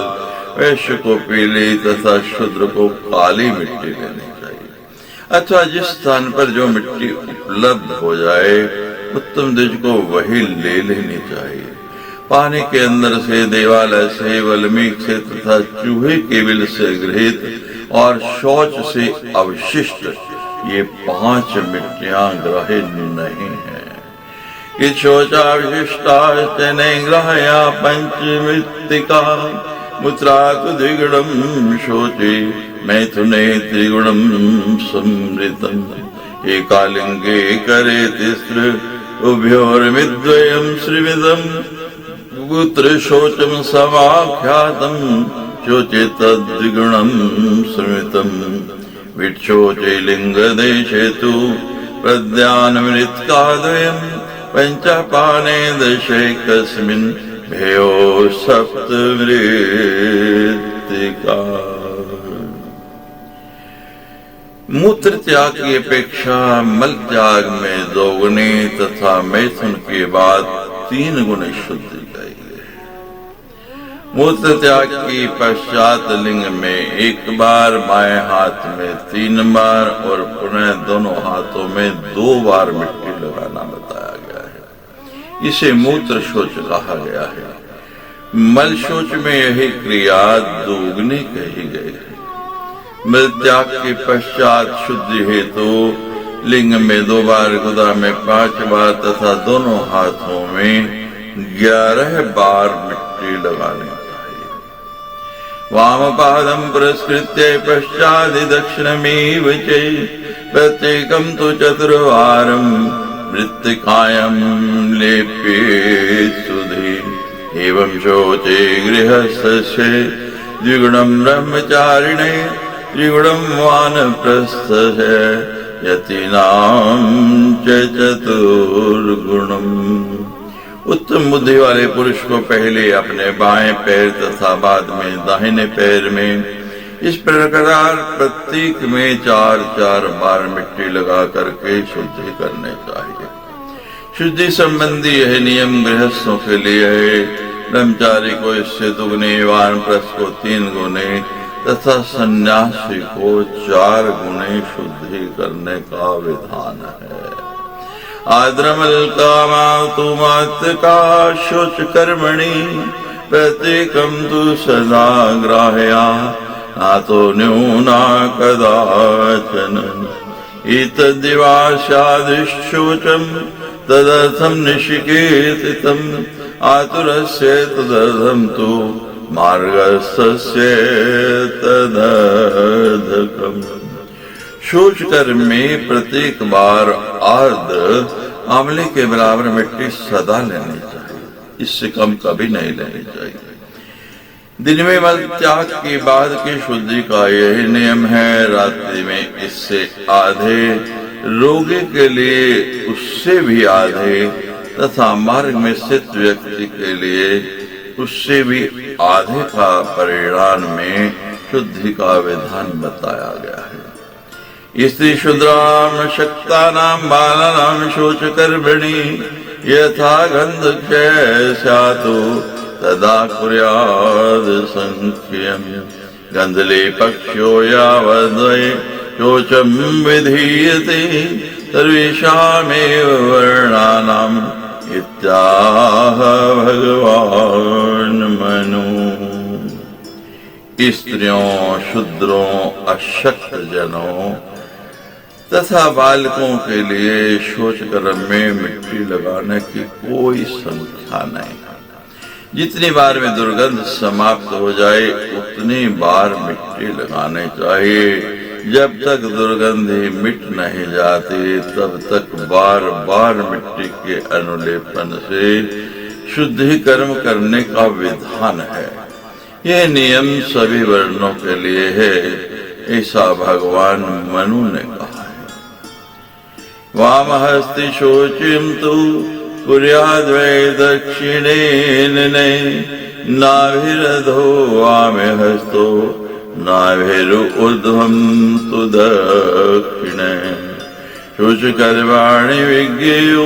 वैश्य को पीली तथा शूद्र को काली मिट्टी लेनी चाहिए। अथवा जिस स्थान पर जो मिट्टी उपलब्ध हो जाए उत्तम द्विज को वही ले लेनी चाहिए। पानी के अंदर से, देवालय से, वल्मीक से तथा चूहे के बिल से गृहित और शौच से अवशिष्ट ये 5 मिट्टियां ग्रह्य नहीं है। शोचाविशिष्टाश्चने ग्राह्या पंचमृत्तिका मूत्रात् द्विगुणं शोचे मैथुने त्रिगुणं संवृतम्। एकालिंगे करे तिस्र उभयोर्मिद्वयं श्रीविदं मूत्र शोचं समाख्यातं शोचे तद्विगुणं संवृतम्। विच्छोचे लिंगदेशे तु प्रद्यानमृत्काद्वयम् पंचपाने दशैकस्मिन् भयो सप्तमृत्तिका। मूत्र त्याग की अपेक्षा मल त्याग में 2 गुने तथा मैथुन के बाद 3 गुने शुद्धि चाहिए। मूत्र त्याग की पश्चात लिंग में 1 बार, बाएं हाथ में 3 बार और पुनः दोनों हाथों में 2 बार मिट्टी लगाना बताया गया है। इसे मूत्र शौच कहा गया है। मल शौच में यही क्रिया 2 गुनी कही गई है। मल त्याग के पश्चात शुद्धि हेतु लिंग में 2 बार, गुदा में 5 बार तथा दोनों हाथों में 11 बार मिट्टी लगानी चाहिए। वाम पादं पुरस्कृत्य पश्चात् दक्षिणमेव च प्रत्येकं तु 4 वारं मृत्तिकायां लेप्येत् सुधे। एवं शोचे गृहस्थस्य द्विगुणं ब्रह्मचारिणे त्रिगुणं वानप्रस्थस्य यतीनां च 4 उत्तम बुद्धि वाले पुरुष को पहले अपने बाएं पैर तथा बाद में दाहिने पैर में इस प्रकार प्रत्येक में 4-4 बार मिट्टी लगा करके शुद्धि करने चाहिए। शुद्धि संबंधी यह नियम गृहस्थों के लिए है। ब्रह्मचारी को इससे 2 गुने, वानप्रस्थ को 3 गुने तथा सन्यासी को 4 गुने शुद्धि करने का विधान है। आद्रमल कामातु मात्का शोच कर्मणि प्रत्येकं तु सदा ग्राह्या नातो न्यूना कदाचन। एतद्दिवा स्यादिशोचम् तदर्थं निशिकेतितम् आतुरस्य तदर्थं तु मार्गस्थस्य तदर्धकम्। शोच कर में प्रत्येक बार आर्द आंवले के बराबर मिट्टी सदा लेनी चाहिए, इससे कम कभी नहीं लेनी चाहिए। दिन में मल त्याग के बाद की शुद्धि का यही नियम है। रात्रि में इससे आधे, रोगी के लिए उससे भी आधे तथा मार्ग में स्थित व्यक्ति के लिए उससे भी आधे का परिणाम में शुद्धि का विधान बताया गया है। स्त्री शूद्राम शक्तानाम बालानाम शोच कर्मणि यथा गंध क्षय स्यातु तदा कुर्याद संख्यम। गंधलेपक्षो यावद्वै शोचम विधीयते सर्वेषामेव वर्णानाम इत्याह भगवान मनु। स्त्रियों, शूद्रों, अशक्त जनों तथा बालकों के लिए शौच कर्म में मिट्टी लगाने की कोई संख्या नहीं। जितनी बार में दुर्गंध समाप्त हो जाए उतनी बार मिट्टी लगाने चाहिए। जब तक दुर्गंधी मिट नहीं जाती तब तक बार बार मिट्टी के अनुलेपन से शुद्धि कर्म करने का विधान है। यह नियम सभी वर्णों के लिए है, ऐसा भगवान मनु ने कहा है। वामहस्ति शोचिम तु कुर्याद्वै दक्षिणेन नाभिरधो वामे हस्तो नाभिरुर्ध्वं तु दक्षिणे। शोच कर्माणि विज्ञेयो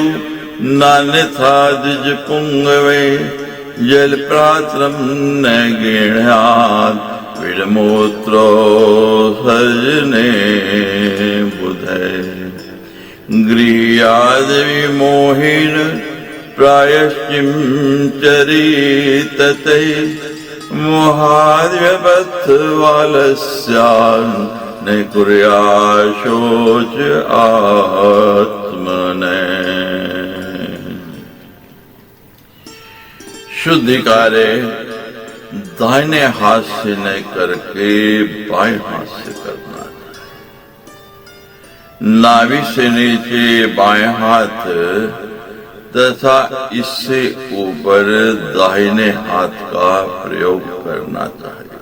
नान्यथा द्विज पुंगवे जल प्रात्रम न गृह्णात् विडमूत्रो सजने बुधे। गृह्याद् विमोहेन प्रायश्चिं चरितते मोहाद्व्यपत्वालस्यान् न कुर्यात् शोच आत्मने। शुद्धि कार्य दाहिने हाथ से न करके बाएं हाथ से करना चाहिए। नाभि से नीचे बाएं हाथ तथा इससे ऊपर दाहिने हाथ का प्रयोग करना चाहिए।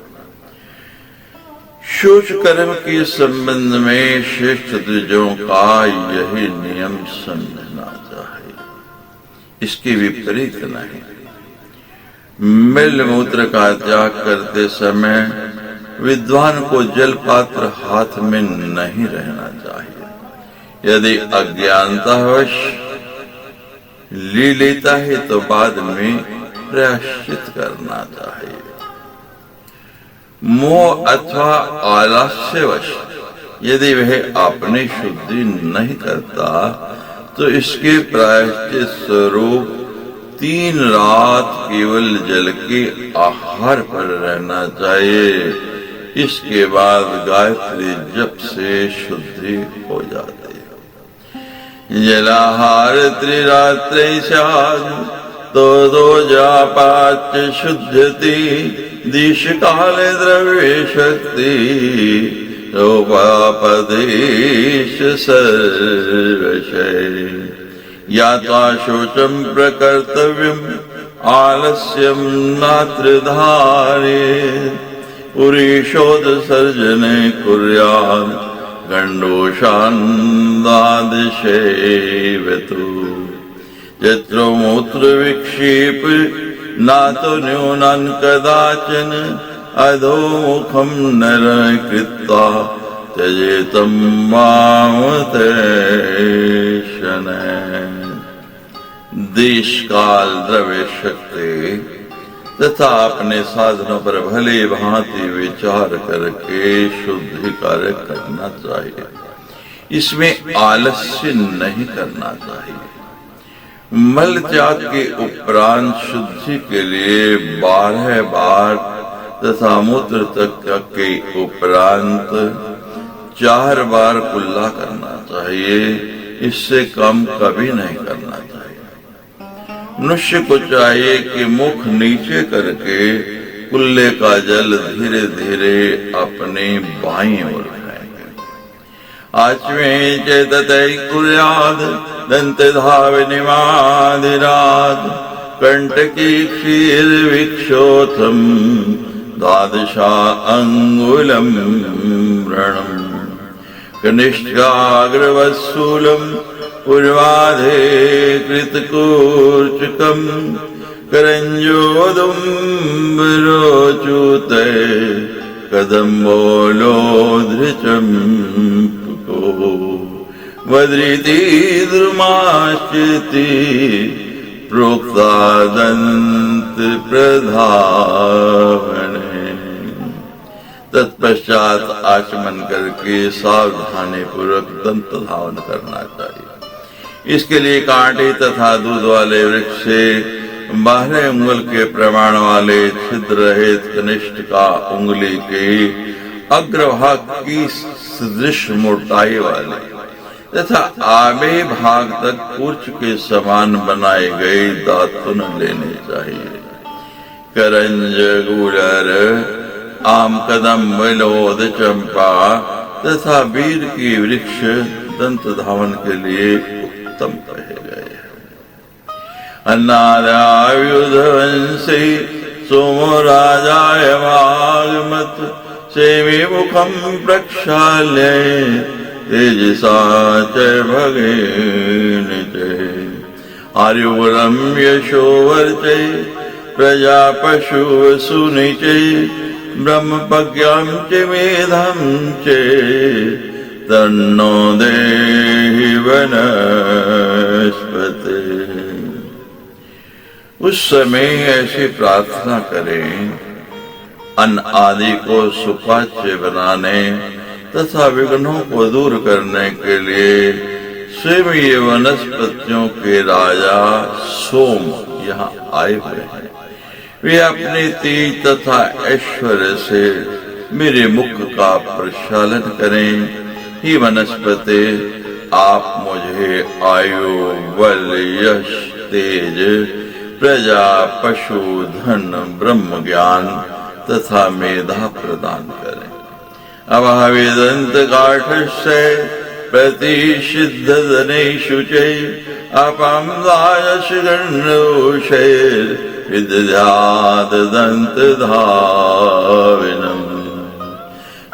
शौच कर्म के संबंध में श्रेष्ठ द्विजों का यही नियम समझना चाहिए, इसके विपरीत नहीं। मिल मूत्र का त्याग करते समय विद्वान को जल पात्र हाथ में नहीं रहना चाहिए। यदि अज्ञानतावश ले लेता है तो बाद में प्रायश्चित करना चाहिए। मोह अथवा आलस्यवश यदि वह अपनी शुद्धि नहीं करता तो इसके प्रायश्चित स्वरूप 3 रात केवल जल के आहार पर रहना चाहिए। इसके बाद गायत्री जप से शुद्धि हो जाती है। जलाहार त्रिरात्रे स्यात् तो दो जापाच शुद्धति दिश काले द्रव्य शक्ति रोपापदेश सर्वशय। यात्वा शोचम प्रकर्तव्यम आलस्यम नात्र धारे पुरीशोद सर्जने कुर्यात् गंडोषान्दादिशेवतु। यत्र मूत्र विक्षेप नातो न्यूनान् कदाचन अधोमुखं नर कृत्वा त्यजेतं मामतेशन। देश काल द्रव्य शक्ति तथा अपने साधनों पर भले भांति विचार करके शुद्धि कार्य करना चाहिए। इसमें आलस्य नहीं करना चाहिए। मल त्याग के उपरांत शुद्धि के लिए 12 बार तथा मूत्र तक के उपरांत 4 बार कुल्ला करना चाहिए। चाहिए, इससे कम कभी नहीं करना चाहिए। मनुष्य को चाहिए कि मुख नीचे करके कुल्ले का जल धीरे धीरे अपनी बाईं ओर फेंके। आचमें चेतते कुर्याद दंत धावनिमादिराद कंटकी क्षीर विक्षोथम द्वादशा अंगुलम व्रणम कनिष्ठाग्रवत्सूलम पूर्वाधे कृतकूर्चकम करंजोदुम्बरोचूते कदम्बोलोधृचम वद्रीति द्रुमाश्चिति प्रोक्ता दंत प्रधावने। तत्पश्चात आचमन करके सावधानी पूर्वक दंत धावन करना चाहिए। इसके लिए कांटे तथा दूध वाले वृक्ष से 12 उंगल के प्रमाण वाले छिद्र रहित कनिष्ठ का उंगली के अग्रभाग की सदृश मोटाई वाले तथा आगे भाग तक कूर्च के समान बनाए गए दातुन लेने चाहिए। करंज गुलर आम कदम विलोद चंपा तथा वीर की वृक्ष दंत धावन के लिए उत्तम कहे गए। अन्नादायुधवंशी सोमो राजाय वागमत सेवी मुखम प्रक्षाल्य तेजसा च भगेन च आर्युगुणं यशोवर्चे प्रजा पशु सुनिचे ब्रह्मपज्ञं च मेधं च तन्नो देहि वनस्पते। उस समय ऐसी प्रार्थना करें, अन्न आदि को सुपाच्य बनाने तथा विघ्नों को दूर करने के लिए स्वयं ये वनस्पतियों के राजा सोम यहाँ आए हुए हैं। वे अपने तेज तथा ऐश्वर्य से मेरे मुख का प्रक्षालन करें। ही वनस्पति, आप मुझे आयु बल यश तेज प्रजा पशु धन ब्रह्म ज्ञान तथा मेधा प्रदान करें। अभावेदंत काठस्य प्रतिषिद्ध धनेषु च अपम दायश गण्डोषे विदध्यात् दंत धाविनम्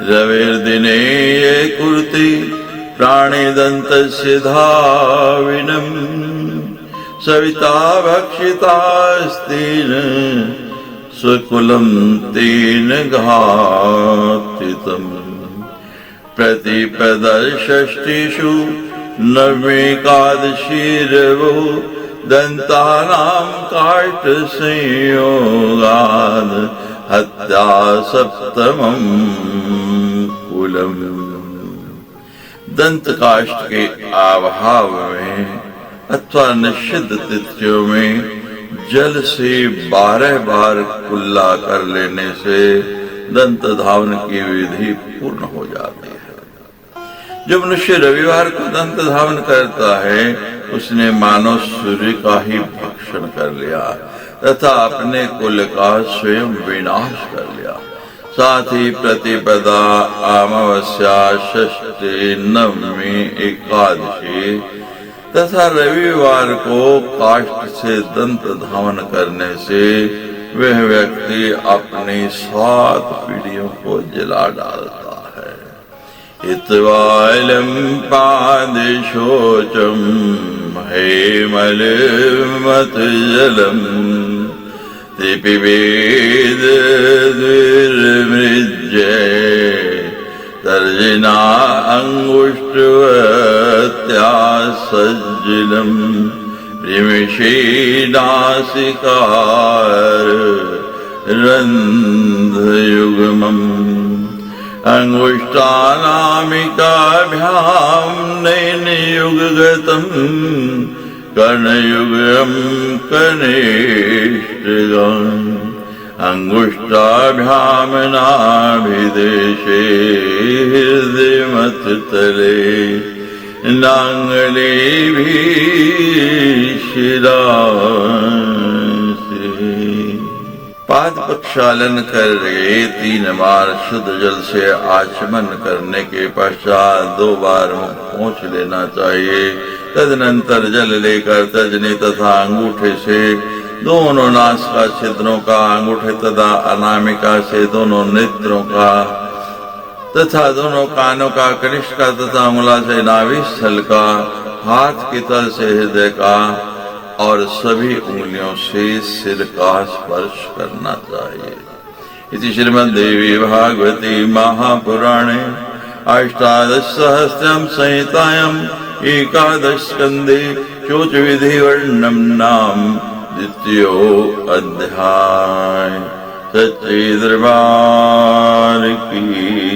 रविर्दिने ये कुर्ति प्राणे दन्तस्य धाविनम् सविता भक्षितास्तेन स्वकुलं तेन घातितम् प्रतिपदषष्टिषु नवमेकादशीरवो दन्तानां काष्ठसंयोगाद् हत्या सप्तमं कुलम्। दंत काष्ठ के अभाव में अथवा निषिद्ध तिथियों में जल से 12 बार कुल्ला कर लेने से दंत धावन की विधि पूर्ण हो जाती है। जो मनुष्य रविवार को दंत धावन करता है, उसने मानव सूर्य का ही भक्षण कर लिया तथा अपने कुल का स्वयं विनाश कर लिया। साथ ही प्रतिपदा, अमावस्या, षष्ठी, नवमी, एकादशी तथा रविवार को काष्ठ से दंत धावन करने से वह व्यक्ति अपनी 7 पीढ़ियों को जला डालता है। इत्वालम पादिशोचम हेमल मत जलम पिबेद तर्जना अंगुष्ठवत्या सज्जलम निमिषेनासिकार रंध्रयुग्मम् अंगुष्ठानामिकाभ्यां नयनयुगगतम् कर्णयुगं कनिष्ठगम् अंगुष्ठाभ्यां नाभिदेशे हृदयमथतले नांगले भी शिरा से। पाद प्रक्षालन करके 3 बार शुद्ध जल से आचमन करने के पश्चात 2 बार पोंछ लेना चाहिए। तदनंतर जल लेकर तजने तथा अंगूठे से दोनों नासिका छिद्रों का, अंगूठे तथा अनामिका से दोनों नेत्रों का तथा दोनों कानों का, कनिष्ठ का तथा अंगुला से नाभि स्थल का, हाथ के तल से हृदय का और सभी उंगलियों से सिर का स्पर्श करना चाहिए। इति श्रीमद्देवी भागवती महापुराणे अष्टादशसहस्रम संहितायाम् एकादश स्कंदे शौच विधि वर्णनम नाम द्वितीयो अध्याय। सच्चे दरबार की